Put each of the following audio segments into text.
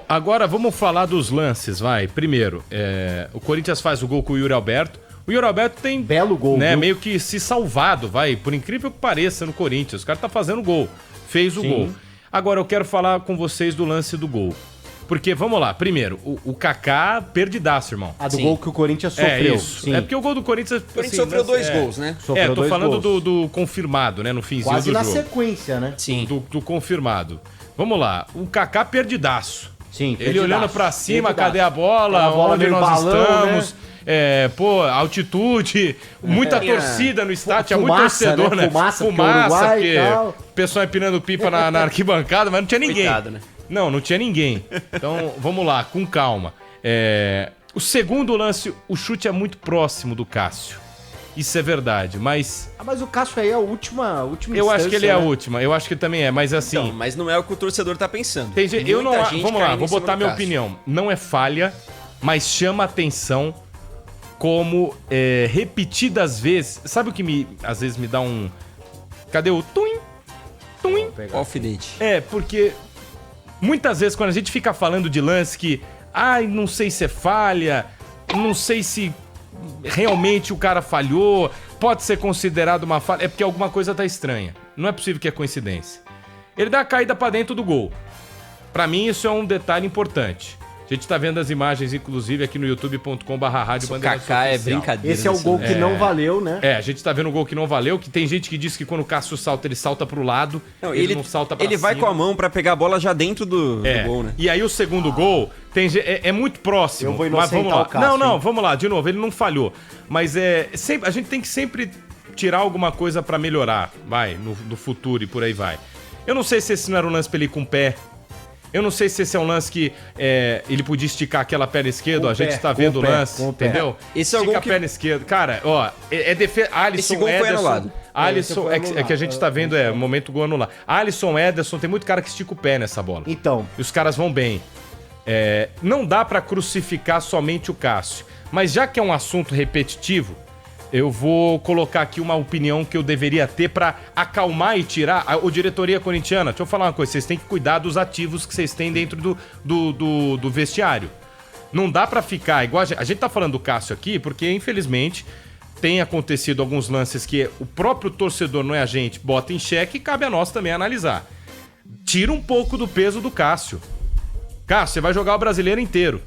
Agora vamos falar dos lances, vai. Primeiro, o Corinthians faz o gol com o Yuri Alberto. O Yuri Alberto tem, belo gol, né, viu? meio que se salvado, vai. Por incrível que pareça, no Corinthians. O cara tá fazendo gol. Fez o gol. Agora eu quero falar com vocês do lance do gol. Porque, vamos lá, primeiro, o Kaká perdidaço, irmão. Do gol que o Corinthians sofreu. Isso. É porque o gol do Corinthians... O Corinthians sofreu dois gols, né? Sofreu tô falando gols. do confirmado, né, no finzinho Quase do na jogo. sequência, né? Sim. Do confirmado. Vamos lá, o Kaká perdidaço. Sim, Ele olhando pra cima, perdidaço. cadê a bola? A bola Onde meio nós balão, estamos? Altitude, muita torcida no estádio, tinha muito Fumaça, torcedor, né? Fumaça, porque Uruguai porque e tal. o pessoal empinando pipa na arquibancada, mas não tinha ninguém. Coitado, né? Não tinha ninguém. Então, vamos lá, com calma. O segundo lance, o chute é muito próximo do Cássio. Isso é verdade, mas... Mas o Cássio aí é a última Eu acho que ele é a né? última, eu acho que também é, mas assim... Então, mas não é o que o torcedor tá pensando. Tem gente, eu não, Muita gente vamos lá, caindo vou em cima botar do minha Cássio. opinião. Não é falha, mas chama atenção como repetidas vezes... Sabe o que às vezes me dá um... Cadê o tuim? Tuim? Alfinete. Porque muitas vezes quando a gente fica falando de lance que... Ai, não sei se é falha, não sei se realmente o cara falhou, pode ser considerado uma falha, é porque alguma coisa tá estranha. Não é possível que é coincidência. Ele dá a caída pra dentro do gol. Pra mim isso é um detalhe importante. A gente tá vendo as imagens, inclusive, aqui no youtube.com/rádio O Kaká é brincadeira. Esse é o nesse gol lance. que não valeu, né? A gente tá vendo o gol que não valeu, que tem gente que diz que quando o Cássio salta, ele salta pro lado, Não, ele não salta pra ele vai cima. com a mão pra pegar a bola já dentro do gol, né? E aí o segundo gol é muito próximo. Eu vou mas vamos inocentar lá. o Cássio, Não, hein? vamos lá, de novo, ele não falhou. Mas a gente tem que sempre tirar alguma coisa pra melhorar, vai, no futuro e por aí vai. Eu não sei se esse não era um lance pra ele ir com o pé. Eu não sei se esse é um lance que ele podia esticar aquela perna esquerda, ó, a gente tá vendo o lance, entendeu? Esse é o Estica gol a que... perna esquerda. Cara, ó, defesa. Alisson, Esse gol foi Ederson, anulado. Alisson, Esse foi é que a gente tá vendo, momento gol anular. Alisson, Ederson, tem muito cara que estica o pé nessa bola. Então, E os caras vão bem. Não dá pra crucificar somente o Cássio. Mas já que é um assunto repetitivo, eu vou colocar aqui uma opinião que eu deveria ter pra acalmar e tirar a diretoria corintiana. Deixa eu falar uma coisa, vocês têm que cuidar dos ativos que vocês têm dentro do vestiário. Não dá pra ficar igual... A gente tá falando do Cássio aqui porque, infelizmente, tem acontecido alguns lances que o próprio torcedor, não é a gente, bota em xeque e cabe a nós também analisar. Tira um pouco do peso do Cássio. Cássio, você vai jogar o brasileiro inteiro.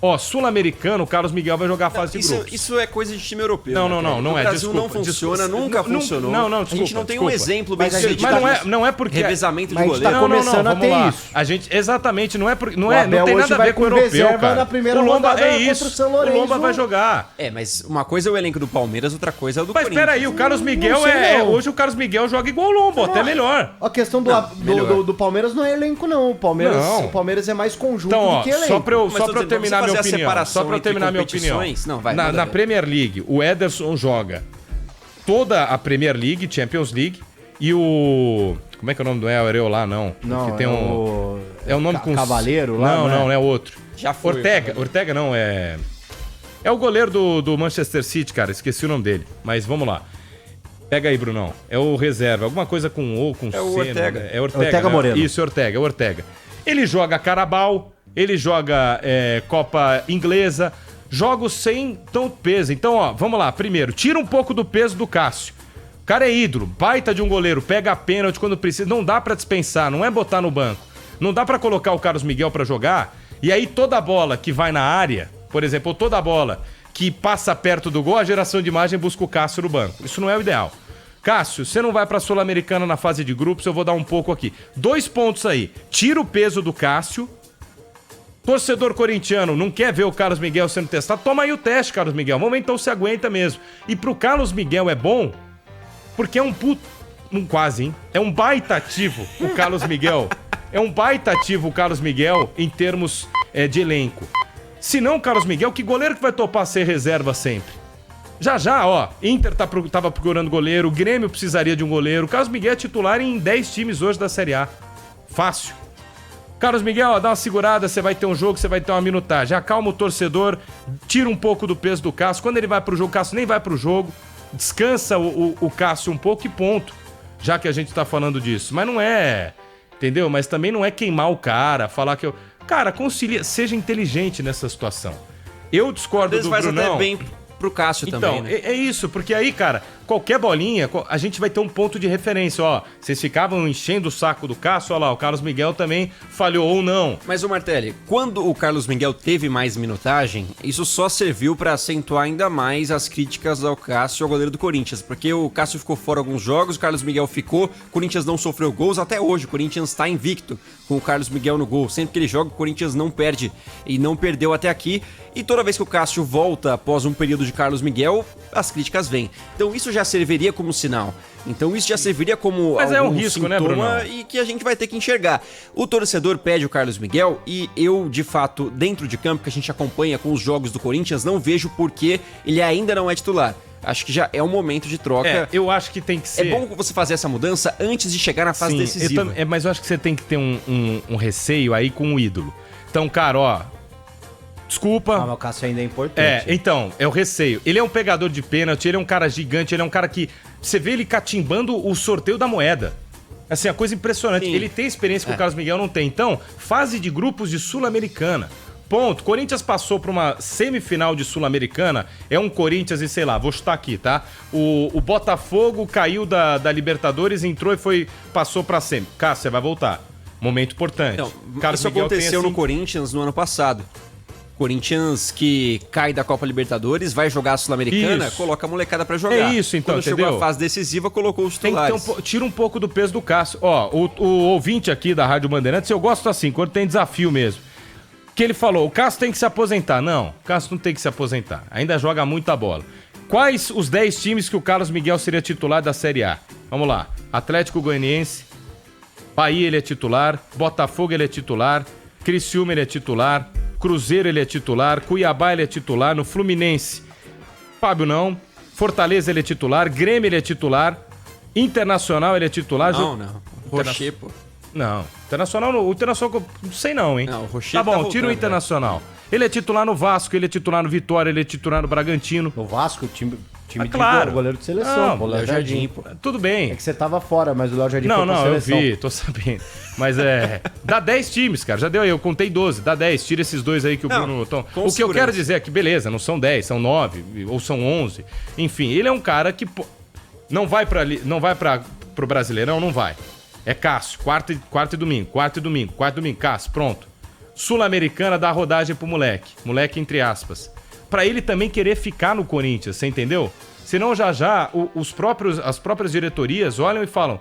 Ó, sul-americano, o Carlos Miguel vai jogar a fase de grupos. Isso é coisa de time europeu. Não, né, não, cara? não No é. Brasil Desculpa, não funciona, desculpa. nunca funcionou. Não, A gente desculpa, não tem desculpa. um exemplo bem Mas a gente sucedido. Mas não é porque... Revezamento de Mas a gente goleiro. tá começando a vamos ter lá. isso. A gente, exatamente, não Abel tem hoje nada a vai ver com o com europeu, reserva cara. na primeira O Lomba rodada é contra o isso. São O Lourenço. Lomba vai jogar. Mas uma coisa é o elenco do Palmeiras, outra coisa é o do Mas Corinthians. peraí, o Carlos Miguel sei não. hoje o Carlos Miguel joga igual o Lomba, até melhor. a questão melhor. do Palmeiras não é elenco, não. O Palmeiras é mais conjunto Então, ó, do que elenco. só pra eu Mas tô dizendo, terminar vamos minha fazer a opinião. separação Só pra eu entre terminar minha opinião. competições? Não, vai, manda Na ver. Premier League, o Ederson joga toda a Premier League, Champions League, e o... Como é que é o nome do Areola, não? Não, que tem é um nome com... Cavaleiro lá, Não, é outro. Já foi. Ortega não, é o goleiro do Manchester City, cara, esqueci o nome dele, mas vamos lá. Pega aí, Brunão. É o reserva, alguma coisa com O, com C. É o Ortega. Né? É Ortega, Ortega né? Moreno. Isso, é Ortega. Ele joga Carabao, ele joga Copa Inglesa, jogos sem tanto peso. Então, ó, vamos lá. Primeiro, tira um pouco do peso do Cássio. O cara é ídolo, baita de um goleiro, pega a pênalti quando precisa. Não dá pra dispensar, não é botar no banco. Não dá pra colocar o Carlos Miguel pra jogar e aí toda bola que vai na área, por exemplo, ou toda bola que passa perto do gol, a geração de imagem busca o Cássio no banco. Isso não é o ideal. Cássio, você não vai pra Sul-Americana na fase de grupos, eu vou dar um pouco aqui. 2 pontos aí. Tira o peso do Cássio. Torcedor corintiano não quer ver o Carlos Miguel sendo testado? Toma aí o teste, Carlos Miguel. Vamos ver então se aguenta mesmo. E pro Carlos Miguel é bom, porque é um quase, hein? É um baita ativo o Carlos Miguel. É um baita ativo o Carlos Miguel em termos de elenco. Se não, Carlos Miguel, que goleiro que vai topar ser reserva sempre? Já, ó, Inter tava procurando goleiro, o Grêmio precisaria de um goleiro, o Carlos Miguel é titular em 10 times hoje da Série A. Fácil. Carlos Miguel, ó, dá uma segurada, você vai ter um jogo, você vai ter uma minutagem. Acalma o torcedor, tira um pouco do peso do Cássio. Quando ele vai pro jogo, o Cássio nem vai pro jogo. Descansa o Cássio um pouco e ponto. Já que a gente tá falando disso. Mas não é entendeu? Mas também não é queimar o cara, falar que eu... Cara, concilia, seja inteligente nessa situação. Eu discordo do Brunão. Até bem pro Cássio então, também, né? É isso, porque aí, cara, qualquer bolinha, a gente vai ter um ponto de referência, ó. Vocês ficavam enchendo o saco do Cássio, ó lá, o Carlos Miguel também falhou ou não. Mas, o Martelli, quando o Carlos Miguel teve mais minutagem, isso só serviu pra acentuar ainda mais as críticas ao Cássio, ao goleiro do Corinthians, porque o Cássio ficou fora alguns jogos, o Carlos Miguel ficou, o Corinthians não sofreu gols até hoje, o Corinthians tá invicto com o Carlos Miguel no gol. Sempre que ele joga, o Corinthians não perde e não perdeu até aqui. E toda vez que o Cássio volta após um período de Carlos Miguel, as críticas vêm. Então isso já serviria como sinal. Então isso já serviria como Mas é um risco, sintoma, né, Bruno? E que a gente vai ter que enxergar. O torcedor pede o Carlos Miguel e eu, de fato, dentro de campo, que a gente acompanha com os jogos do Corinthians, não vejo por que ele ainda não é titular. Acho que já é um momento de troca. Eu acho que tem que ser... É bom você fazer essa mudança antes de chegar na fase decisiva. Mas eu acho que você tem que ter um receio aí com o ídolo. Então, cara, ó... Desculpa. Mas o Cássio ainda é importante. Então, é o receio. Ele é um pegador de pênalti, ele é um cara gigante, ele é um cara que... Você vê ele catimbando o sorteio da moeda. Assim, a coisa impressionante. Sim. Ele tem experiência que o Carlos Miguel não tem. Então, fase de grupos de Sul-Americana. Ponto. Corinthians passou para uma semifinal de Sul-Americana. É um Corinthians e sei lá, vou chutar aqui, tá? O Botafogo caiu da Libertadores, entrou e passou pra semi. Cássio, você vai voltar. Momento importante. Não, isso aconteceu no Corinthians no ano passado. Corinthians que cai da Copa Libertadores, vai jogar a Sul-Americana, coloca a molecada pra jogar. É isso, então, quando entendeu? Chegou a fase decisiva, colocou os titulares. Tira um pouco do peso do Cássio. Ó, o ouvinte aqui da Rádio Bandeirantes, eu gosto assim, quando tem desafio mesmo. Que ele falou, o Cássio tem que se aposentar. Não, o Cássio não tem que se aposentar. Ainda joga muita bola. Quais os 10 times que o Carlos Miguel seria titular da Série A? Vamos lá. Atlético Goianiense, Bahia ele é titular, Botafogo ele é titular, Criciúma ele é titular, Cruzeiro ele é titular, Cuiabá ele é titular, no Fluminense, Fábio não, Fortaleza ele é titular, Grêmio ele é titular, Internacional ele é titular... Não. Rocher, pô. Não, o Internacional, não sei não, hein? Não, o Rocher tá bom, tá tira o Internacional. Ele é titular no Vasco, ele é titular no Vitória, ele é titular no Bragantino. No Vasco, time claro. De goleiro de seleção, não, Léo Jardim. Tudo bem. É que você tava fora, mas o Léo Jardim foi pra seleção. Não, eu vi, tô sabendo. Mas dá 10 times, cara, já deu aí, eu contei 12, dá 10, tira esses dois aí que o Bruno... O que eu quero dizer é que, beleza, não são 10, são 9, ou são 11. Enfim, ele é um cara que não vai pro Brasileirão, não vai. É Cássio, quarto e domingo, Cássio, pronto. Sul-Americana dá rodagem pro moleque entre aspas. Pra ele também querer ficar no Corinthians, você entendeu? Senão já as próprias diretorias olham e falam,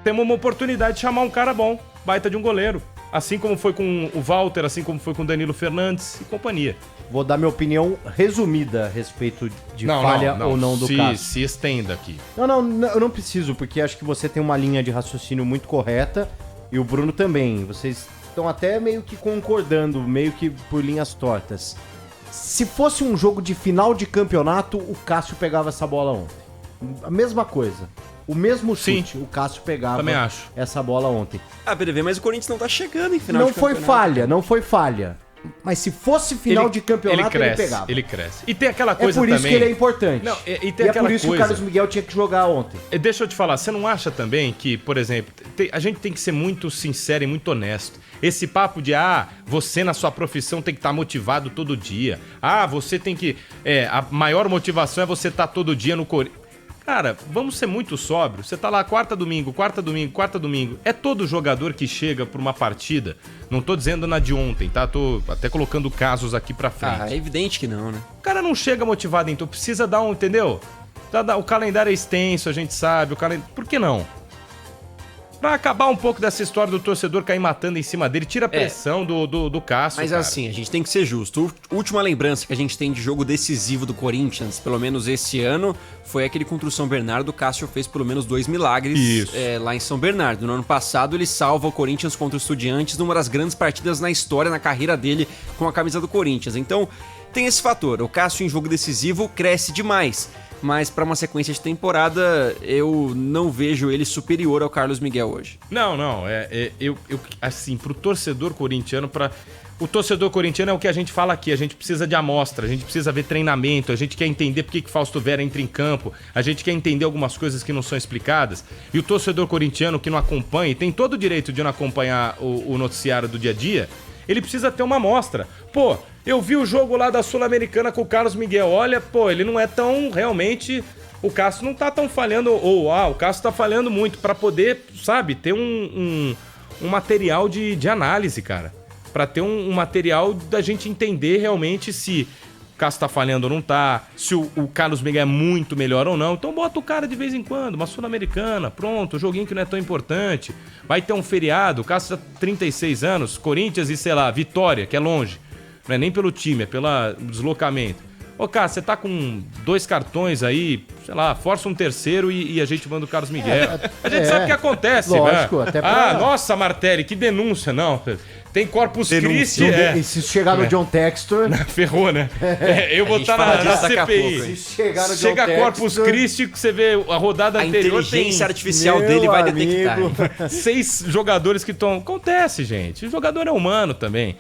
temos uma oportunidade de chamar um cara bom, baita de um goleiro. Assim como foi com o Walter, assim como foi com o Danilo Fernandes e companhia. Vou dar minha opinião resumida a respeito de falha ou não do Cássio. Se estenda aqui. Não, eu não preciso, porque acho que você tem uma linha de raciocínio muito correta e o Bruno também. Vocês estão até meio que concordando, meio que por linhas tortas. Se fosse um jogo de final de campeonato, o Cássio pegava essa bola ontem. A mesma coisa. O mesmo chute, Sim. o Cássio pegava essa bola ontem. PDV, mas o Corinthians não tá chegando em final de campeonato. Não foi falha. Mas se fosse final de campeonato, ele pegava. Ele cresce. E tem aquela coisa também... É por isso que ele é importante. Não, e é por isso que o Carlos Miguel tinha que jogar ontem. Deixa eu te falar, você não acha também que, por exemplo, a gente tem que ser muito sincero e muito honesto. Esse papo de, você na sua profissão tem que estar motivado todo dia. Você tem que... a maior motivação é você estar todo dia no Corinthians. Cara, vamos ser muito sóbrios. Você tá lá quarta domingo. É todo jogador que chega por uma partida. Não tô dizendo na de ontem, tá? Tô até colocando casos aqui pra frente. É evidente que não, né? O cara não chega motivado, então precisa dar entendeu? O calendário é extenso, a gente sabe. Por que não? Pra acabar um pouco dessa história do torcedor cair matando em cima dele, tira a pressão do Cássio. Mas cara, assim, a gente tem que ser justo. Última lembrança que a gente tem de jogo decisivo do Corinthians, pelo menos esse ano, foi aquele contra o São Bernardo. O Cássio fez pelo menos 2 milagres lá em São Bernardo. No ano passado, ele salva o Corinthians contra o Estudiantes numa das grandes partidas na história, na carreira dele com a camisa do Corinthians. Então, tem esse fator. O Cássio em jogo decisivo cresce demais. mas pra uma sequência de temporada, eu não vejo ele superior ao Carlos Miguel hoje. Não. Eu assim, pro torcedor corintiano, o torcedor corintiano é o que a gente fala aqui, a gente precisa de amostra, a gente precisa ver treinamento, a gente quer entender por que Fausto Vera entra em campo, a gente quer entender algumas coisas que não são explicadas. E o torcedor corintiano que não acompanha, e tem todo o direito de não acompanhar o noticiário do dia a dia, ele precisa ter uma amostra. Pô, eu vi o jogo lá da Sul-Americana com o Carlos Miguel, olha, pô, ele não é tão, realmente, o Cássio não tá tão falhando, o Cássio tá falhando muito pra poder, sabe, ter um material de análise, cara. Pra ter um material da gente entender realmente se o Cássio tá falhando ou não tá, se o Carlos Miguel é muito melhor ou não. Então bota o cara de vez em quando, uma Sul-Americana, pronto, um joguinho que não é tão importante. Vai ter um feriado, o Cássio tá 36 anos, Corinthians e, sei lá, Vitória, que é longe. Não é nem pelo time, é pelo deslocamento. Ô, Cássio, você tá com 2 cartões aí, sei lá, força um terceiro e a gente manda o Carlos Miguel. A gente sabe o que acontece, lógico, né? até pra... Nossa, Martelli, que denúncia, não. Tem Corpus Christi, E se chegar no John Textor... Ferrou, né? Eu vou estar na CPI. Se chegar no John Chega Textor... Corpus Christi, que você vê a rodada anterior, inteligência artificial Meu dele vai amigo. detectar. 6 jogadores que estão... Acontece, gente. O jogador é humano também.